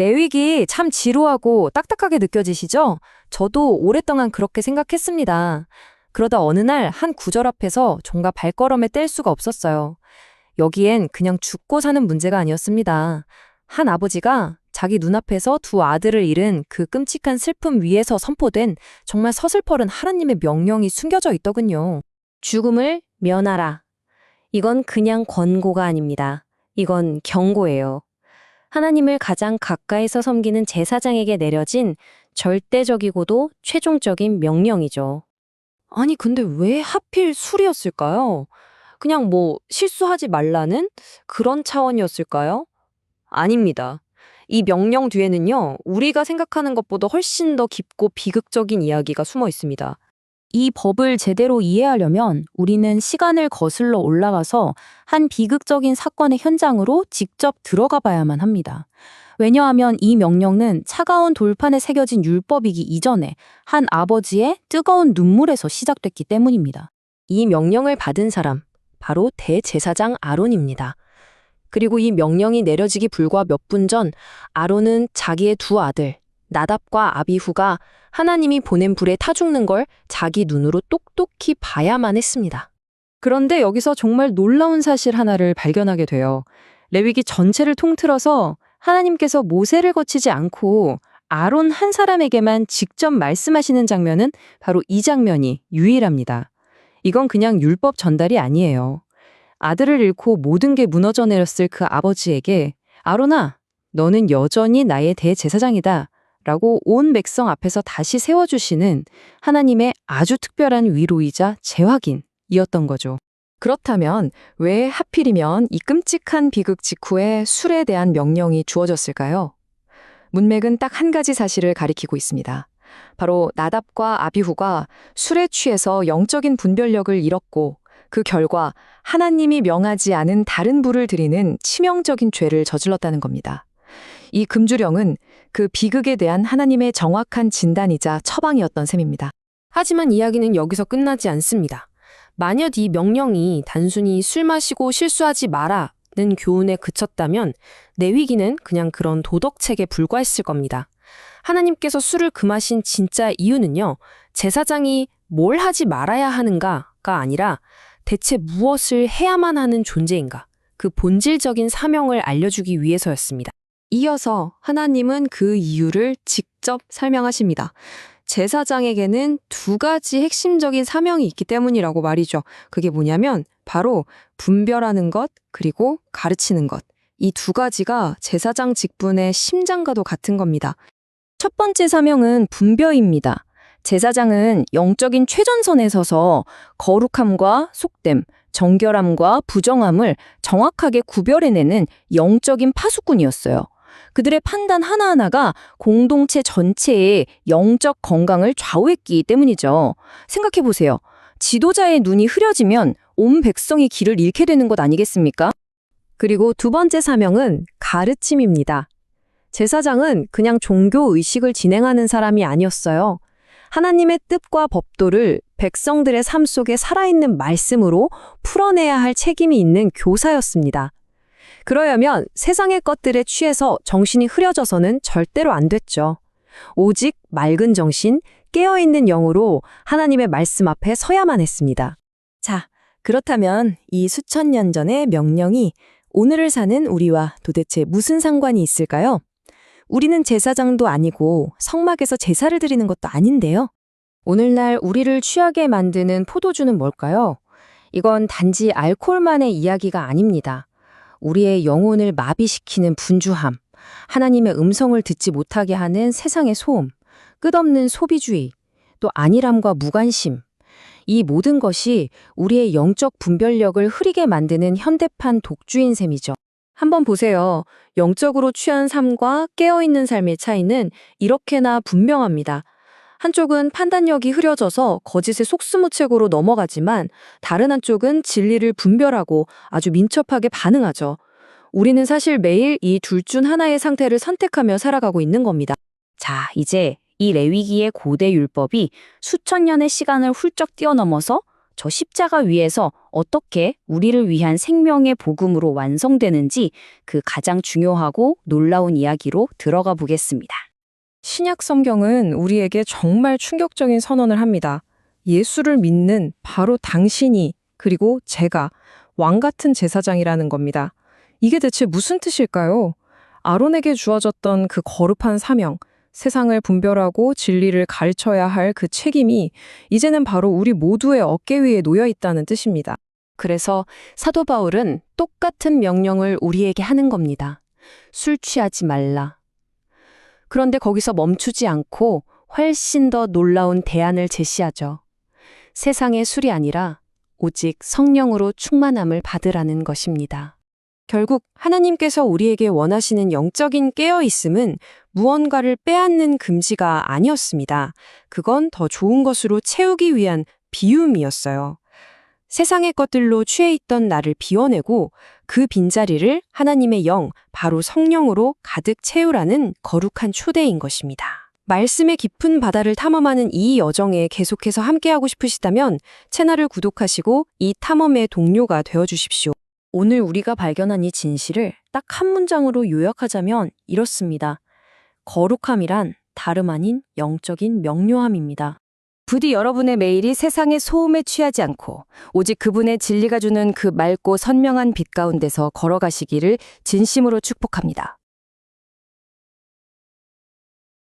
레위기 참 지루하고 딱딱하게 느껴지시죠? 저도 오랫동안 그렇게 생각했습니다. 그러다 어느 날 한 구절 앞에서 종가 발걸음에 뗄 수가 없었어요. 여기엔 그냥 죽고 사는 문제가 아니었습니다. 한 아버지가 자기 눈앞에서 두 아들을 잃은 그 끔찍한 슬픔 위에서 선포된 정말 서슬퍼른 하나님의 명령이 숨겨져 있더군요. 죽음을 면하라. 이건 그냥 권고가 아닙니다. 이건 경고예요. 하나님을 가장 가까이서 섬기는 제사장에게 내려진 절대적이고도 최종적인 명령이죠. 아니, 근데 왜 하필 술이었을까요? 그냥 실수하지 말라는 그런 차원이었을까요? 아닙니다. 이 명령 뒤에는요, 우리가 생각하는 것보다 훨씬 더 깊고 비극적인 이야기가 숨어 있습니다. 이 법을 제대로 이해하려면 우리는 시간을 거슬러 올라가서 한 비극적인 사건의 현장으로 직접 들어가 봐야만 합니다. 왜냐하면 이 명령은 차가운 돌판에 새겨진 율법이기 이전에 한 아버지의 뜨거운 눈물에서 시작됐기 때문입니다. 이 명령을 받은 사람, 바로 대제사장 아론입니다. 그리고 이 명령이 내려지기 불과 몇 분 전 아론은 자기의 두 아들 나답과 아비후가 하나님이 보낸 불에 타 죽는 걸 자기 눈으로 똑똑히 봐야만 했습니다. 그런데 여기서 정말 놀라운 사실 하나를 발견하게 돼요. 레위기 전체를 통틀어서 하나님께서 모세를 거치지 않고 아론 한 사람에게만 직접 말씀하시는 장면은 바로 이 장면이 유일합니다. 이건 그냥 율법 전달이 아니에요. 아들을 잃고 모든 게 무너져 내렸을 그 아버지에게 아론아, 너는 여전히 나의 대제사장이다 라고 온 백성 앞에서 다시 세워주시는 하나님의 아주 특별한 위로이자 재확인이었던 거죠. 그렇다면 왜 하필이면 이 끔찍한 비극 직후에 술에 대한 명령이 주어졌을까요? 문맥은 딱 한 가지 사실을 가리키고 있습니다. 바로 나답과 아비후가 술에 취해서 영적인 분별력을 잃었고 그 결과 하나님이 명하지 않은 다른 불을 드리는 치명적인 죄를 저질렀다는 겁니다. 이 금주령은 그 비극에 대한 하나님의 정확한 진단이자 처방이었던 셈입니다. 하지만 이야기는 여기서 끝나지 않습니다. 만약 이 명령이 단순히 술 마시고 실수하지 마라는 교훈에 그쳤다면 레위기는 그냥 그런 도덕책에 불과했을 겁니다. 하나님께서 술을 금하신 진짜 이유는요, 제사장이 뭘 하지 말아야 하는가가 아니라 대체 무엇을 해야만 하는 존재인가, 그 본질적인 사명을 알려주기 위해서였습니다. 이어서 하나님은 그 이유를 직접 설명하십니다. 제사장에게는 두 가지 핵심적인 사명이 있기 때문이라고 말이죠. 그게 뭐냐면 바로 분별하는 것 그리고 가르치는 것. 이 두 가지가 제사장 직분의 심장과도 같은 겁니다. 첫 번째 사명은 분별입니다. 제사장은 영적인 최전선에 서서 거룩함과 속됨, 정결함과 부정함을 정확하게 구별해내는 영적인 파수꾼이었어요. 그들의 판단 하나하나가 공동체 전체의 영적 건강을 좌우했기 때문이죠. 생각해보세요. 지도자의 눈이 흐려지면 온 백성이 길을 잃게 되는 것 아니겠습니까? 그리고 두 번째 사명은 가르침입니다. 제사장은 그냥 종교 의식을 진행하는 사람이 아니었어요. 하나님의 뜻과 법도를 백성들의 삶 속에 살아있는 말씀으로 풀어내야 할 책임이 있는 교사였습니다. 그러려면 세상의 것들에 취해서 정신이 흐려져서는 절대로 안 됐죠. 오직 맑은 정신, 깨어있는 영으로 하나님의 말씀 앞에 서야만 했습니다. 자, 그렇다면 이 수천 년 전의 명령이 오늘을 사는 우리와 도대체 무슨 상관이 있을까요? 우리는 제사장도 아니고 성막에서 제사를 드리는 것도 아닌데요. 오늘날 우리를 취하게 만드는 포도주는 뭘까요? 이건 단지 알코올만의 이야기가 아닙니다. 우리의 영혼을 마비시키는 분주함, 하나님의 음성을 듣지 못하게 하는 세상의 소음, 끝없는 소비주의, 또 안일함과 무관심, 이 모든 것이 우리의 영적 분별력을 흐리게 만드는 현대판 독주인 셈이죠. 한번 보세요. 영적으로 취한 삶과 깨어있는 삶의 차이는 이렇게나 분명합니다. 한쪽은 판단력이 흐려져서 거짓의 속수무책으로 넘어가지만 다른 한쪽은 진리를 분별하고 아주 민첩하게 반응하죠. 우리는 사실 매일 이 둘 중 하나의 상태를 선택하며 살아가고 있는 겁니다. 자, 이제 이 레위기의 고대 율법이 수천 년의 시간을 훌쩍 뛰어넘어서 저 십자가 위에서 어떻게 우리를 위한 생명의 복음으로 완성되는지 그 가장 중요하고 놀라운 이야기로 들어가 보겠습니다. 신약 성경은 우리에게 정말 충격적인 선언을 합니다. 예수를 믿는 바로 당신이 그리고 제가 왕 같은 제사장이라는 겁니다. 이게 대체 무슨 뜻일까요? 아론에게 주어졌던 그 거룩한 사명, 세상을 분별하고 진리를 가르쳐야 할 그 책임이 이제는 바로 우리 모두의 어깨 위에 놓여 있다는 뜻입니다. 그래서 사도 바울은 똑같은 명령을 우리에게 하는 겁니다. 술 취하지 말라. 그런데 거기서 멈추지 않고 훨씬 더 놀라운 대안을 제시하죠. 세상의 술이 아니라 오직 성령으로 충만함을 받으라는 것입니다. 결국 하나님께서 우리에게 원하시는 영적인 깨어있음은 무언가를 빼앗는 금지가 아니었습니다. 그건 더 좋은 것으로 채우기 위한 비움이었어요. 세상의 것들로 취해 있던 나를 비워내고 그 빈자리를 하나님의 영, 바로 성령으로 가득 채우라는 거룩한 초대인 것입니다. 말씀의 깊은 바다를 탐험하는 이 여정에 계속해서 함께하고 싶으시다면 채널을 구독하시고 이 탐험의 동료가 되어주십시오. 오늘 우리가 발견한 이 진실을 딱 한 문장으로 요약하자면 이렇습니다. 거룩함이란 다름 아닌 영적인 명료함입니다. 부디 여러분의 매일이 세상의 소음에 취하지 않고 오직 그분의 진리가 주는 그 맑고 선명한 빛 가운데서 걸어가시기를 진심으로 축복합니다.